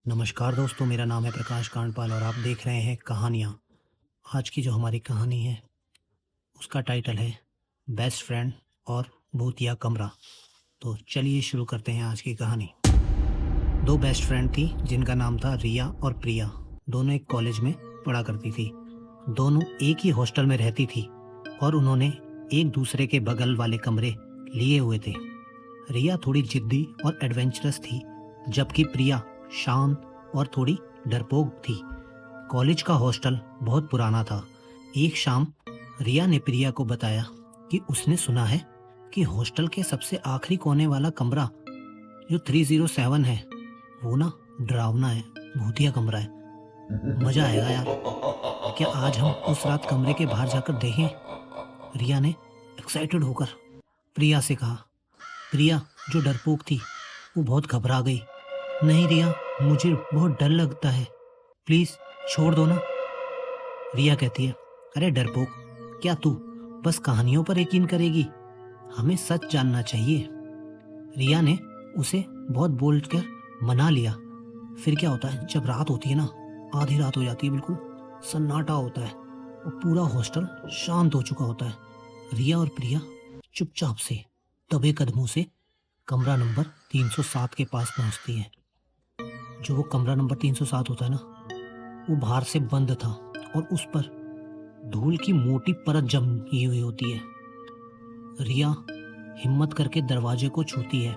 नमस्कार दोस्तों, मेरा नाम है प्रकाश कांडपाल और आप देख रहे हैं कहानियाँ। आज की जो हमारी कहानी है उसका टाइटल है बेस्ट फ्रेंड और भूतिया कमरा। तो चलिए शुरू करते हैं आज की कहानी। दो बेस्ट फ्रेंड थी जिनका नाम था रिया और प्रिया। दोनों एक कॉलेज में पढ़ा करती थी। दोनों एक ही हॉस्टल में रहती थी और उन्होंने एक दूसरे के बगल वाले कमरे लिए हुए थे। रिया थोड़ी जिद्दी और एडवेंचरस थी, जबकि प्रिया शांत और थोड़ी डरपोक थी। कॉलेज का हॉस्टल बहुत पुराना था। एक शाम रिया ने प्रिया को बताया कि उसने सुना है कि हॉस्टल के सबसे आखिरी कोने वाला कमरा जो 307 है वो ना डरावना है, भूतिया कमरा है। मजा आएगा यार, क्या आज हम उस रात कमरे के बाहर जाकर देखें? रिया ने एक्साइटेड होकर प्रिया से कहा। प्रिया जो डरपोक थी वो बहुत घबरा गई। नहीं रिया, मुझे बहुत डर लगता है, प्लीज छोड़ दो ना। रिया कहती है, अरे डरपोक, क्या तू बस कहानियों पर यकीन करेगी? हमें सच जानना चाहिए। रिया ने उसे बहुत बोलकर मना लिया। फिर क्या होता है, जब रात होती है ना, आधी रात हो जाती है, बिल्कुल सन्नाटा होता है और पूरा हॉस्टल शांत हो चुका होता है। रिया और प्रिया चुपचाप से दबे कदमों से कमरा नंबर 307 के पास पहुंचती है। जो वो कमरा नंबर 307 होता है ना, वो बाहर से बंद था और उस पर धूल की मोटी परत जमी हुई होती है। रिया हिम्मत करके दरवाजे को छूती है।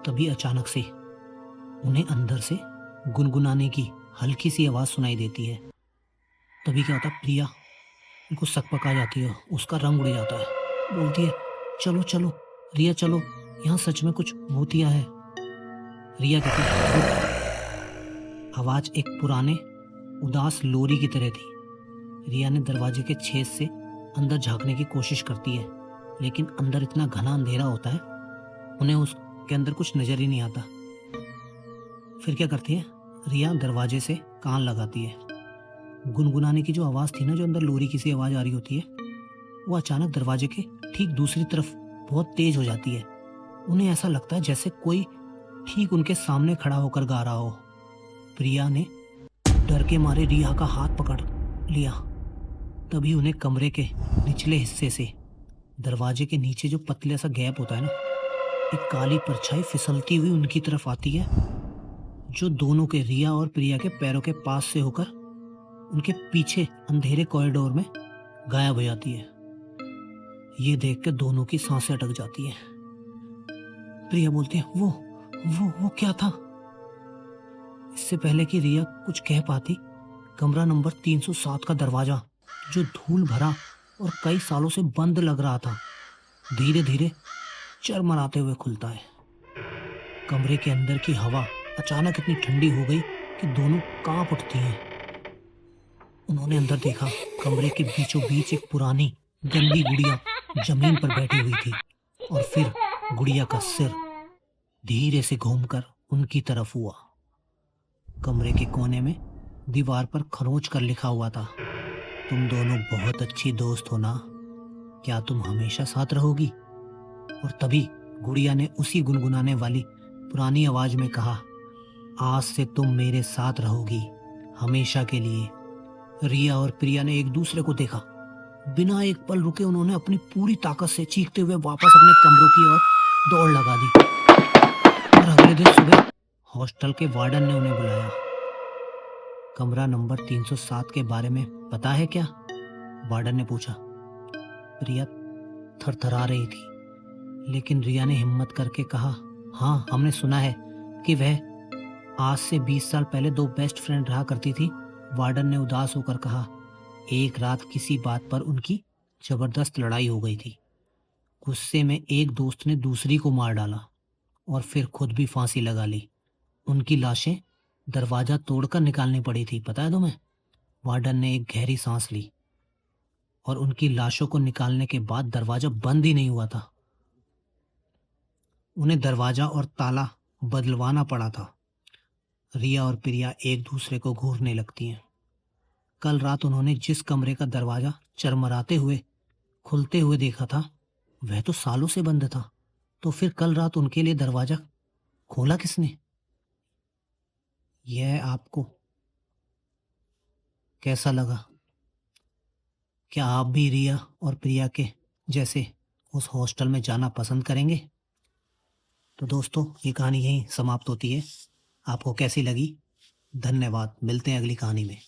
तभी अचानक से उन्हें अंदर से गुनगुनाने की हल्की सी आवाज सुनाई देती है। तभी क्या होता है, प्रिया बिल्कुल सकपका जाती है, उसका रंग उड़ जाता है। बोलती है, चलो चलो रिया चलो, यहाँ सच में कुछ भूतिया है। रिया कहती है, "रुक।" आवाज एक पुराने उदास लोरी की तरह थी। रिया ने दरवाजे के छेद से अंदर झांकने की कोशिश करती है, लेकिन अंदर इतना घना अंधेरा होता है, उन्हें उसके अंदर कुछ नजर ही नहीं आता। फिर क्या करती है, रिया दरवाजे से कान लगाती है। गुनगुनाने की जो आवाज थी ना, जो अंदर लोरी की सी आवाज आ रही होती है, वो अचानक दरवाजे के ठीक दूसरी तरफ बहुत तेज हो जाती है। उन्हें ऐसा लगता है जैसे कोई ठीक उनके सामने खड़ा होकर गा रहा हो। प्रिया ने डर के मारे रिया का हाथ पकड़ लिया। तभी उन्हें कमरे के निचले हिस्से से, दरवाजे के नीचे जो पतला सा गैप होता है ना, एक काली परछाई फिसलती हुई उनकी तरफ आती है, जो दोनों के, रिया और प्रिया के पैरों के पास से होकर उनके पीछे अंधेरे कॉरिडोर में गायब हो जाती है। ये देख के दोनों की सांसें अटक जाती है। प्रिया बोलती है, वो क्या था? इससे पहले कि रिया कुछ कह पाती, कमरा नंबर 307 का दरवाजा, जो धूल भरा और कई सालों से बंद लग रहा था, धीरे धीरे चरमराते हुए खुलता है। कमरे के अंदर की हवा अचानक इतनी ठंडी हो गई कि दोनों कांप उठती हैं। उन्होंने अंदर देखा, कमरे के बीचों बीच एक पुरानी गंदी गुड़िया जमीन पर बैठी हुई थी और फिर गुड़िया का सिर धीरे से घूमकर उनकी तरफ हुआ। कमरे के कोने में दीवार पर खरोंच कर लिखा हुआ था, तुम दोनों बहुत अच्छी दोस्त हो ना, क्या तुम हमेशा साथ रहोगी? और तभी गुड़िया ने उसी गुनगुनाने वाली पुरानी आवाज में कहा, आज से तुम मेरे साथ रहोगी हमेशा के लिए। रिया और प्रिया ने एक दूसरे को देखा। बिना एक पल रुके उन्होंने अपनी पूरी ताकत से चीखते हुए वापस अपने कमरों की ओर दौड़ लगा दी। और अगले दिन सुबह हॉस्टल के वार्डन ने उन्हें बुलाया। कमरा नंबर 307 के बारे में पता है क्या? वार्डन ने पूछा। प्रिया थरथरा रही थी, लेकिन रिया ने हिम्मत करके कहा, हाँ हमने सुना है कि वह आज से 20 साल पहले दो बेस्ट फ्रेंड रहा करती थी। वार्डन ने उदास होकर कहा, एक रात किसी बात पर उनकी जबरदस्त लड़ाई हो गई थी। गुस्से में एक दोस्त ने दूसरी को मार डाला और फिर खुद भी फांसी लगा ली। उनकी लाशें दरवाजा तोड़कर निकालनी पड़ी थी, पता है तुम्हें? वार्डन ने एक गहरी सांस ली। और उनकी लाशों को निकालने के बाद दरवाजा बंद ही नहीं हुआ था। उन्हें दरवाजा और ताला बदलवाना पड़ा था। रिया और प्रिया एक दूसरे को घूरने लगती हैं। कल रात उन्होंने जिस कमरे का दरवाजा चरमराते हुए खुलते हुए देखा था, वह तो सालों से बंद था। तो फिर कल रात उनके लिए दरवाजा खोला किसने? यह आपको कैसा लगा? क्या आप भी रिया और प्रिया के जैसे उस हॉस्टल में जाना पसंद करेंगे? तो दोस्तों, ये कहानी यहीं समाप्त होती है। आपको कैसी लगी? धन्यवाद। मिलते हैं अगली कहानी में।